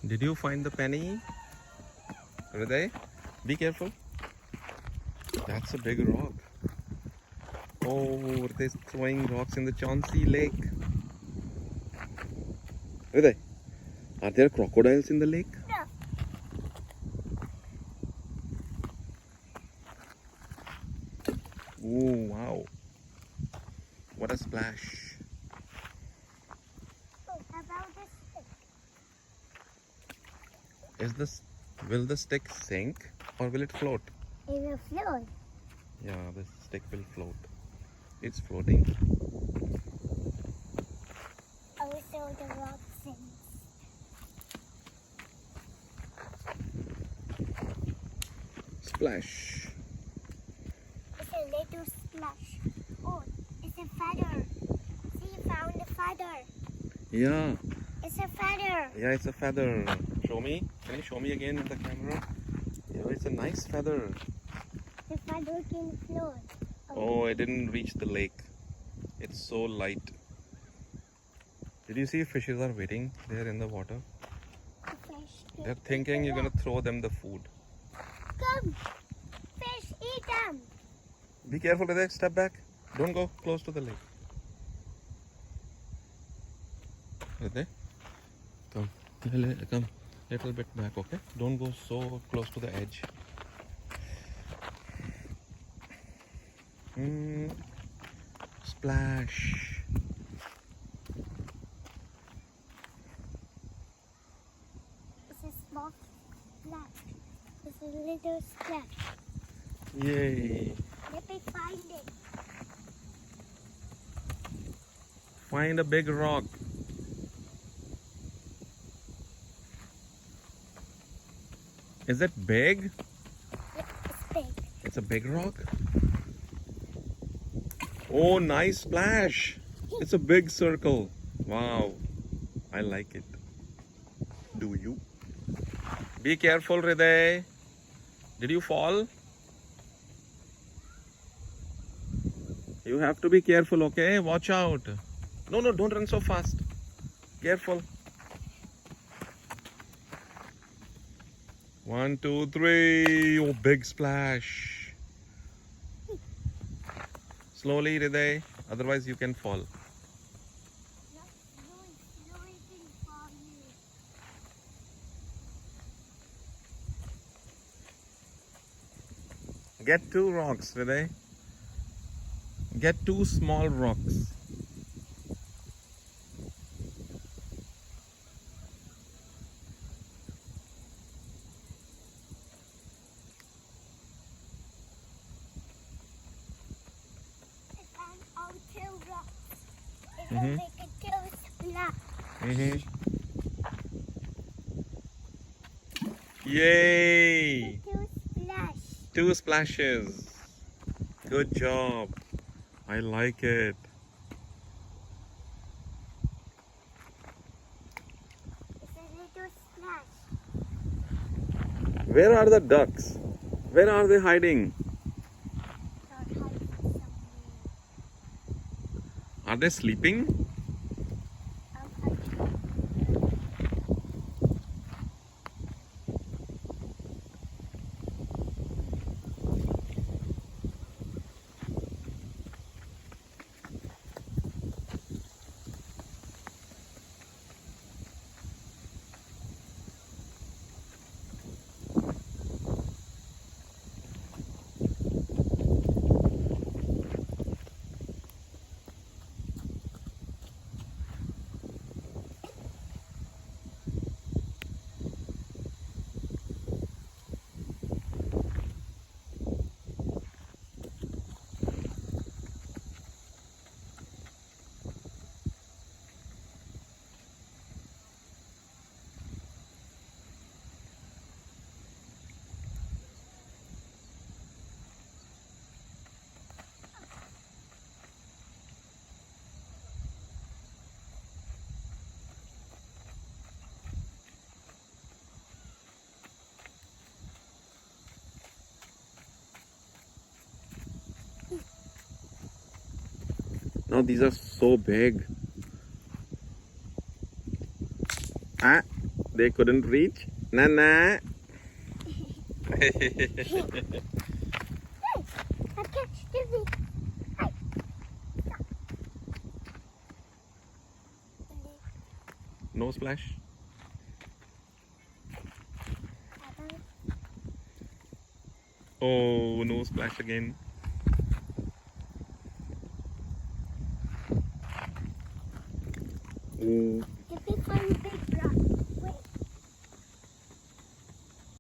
Did you find the penny? Hriday, be careful. That's a big rock. Oh, they're throwing rocks in the Chauncey Lake. Hriday, are there crocodiles in the lake? No. Oh, wow. What a splash. Oh, how about this stick? Will the stick sink or will it float? It will float. Yeah, the stick will float. It's floating. Also, the rock sinks. Splash. It's a little splash. Oh, it's a feather. See, you found a feather. Yeah. It's a feather. Yeah, it's a feather. Show me. Can you show me again with the camera? Yeah, it's a nice feather. The feather can float. Oh, it didn't reach the lake. It's so light. Did you see fishes are waiting there in the water? The fish. They're thinking you're gonna throw them the food. Come, fish, eat them. Be careful, Hriday. Step back. Don't go close to the lake. Hriday, come. Come. Little bit back, okay? Don't go so close to the edge. Splash. It's a small splash. It's a little splash. Yay. Let me find it. Find a big rock. Is it big? It's big. It's a big rock. Oh, nice splash. It's a big circle. Wow. I like it. Do you? Be careful, Hriday. Did you fall? You have to be careful, okay? Watch out. No, don't run so fast. Careful. 1, 2, 3. Oh, big splash. Slowly, Hriday. Otherwise, you can fall. Get 2 rocks, Hriday. Get 2 small rocks. It will make a two splash. Yay! Two splash. 2 splashes. Good job. I like it. It's a little splash. Where are the ducks? Where are they hiding? Not hiding somewhere. Are they sleeping? Now these are so big. Ah, They couldn't reach. Nana. Hey, I catch Disney. Hey. No splash. Oh, no splash again. Oh, The big one, big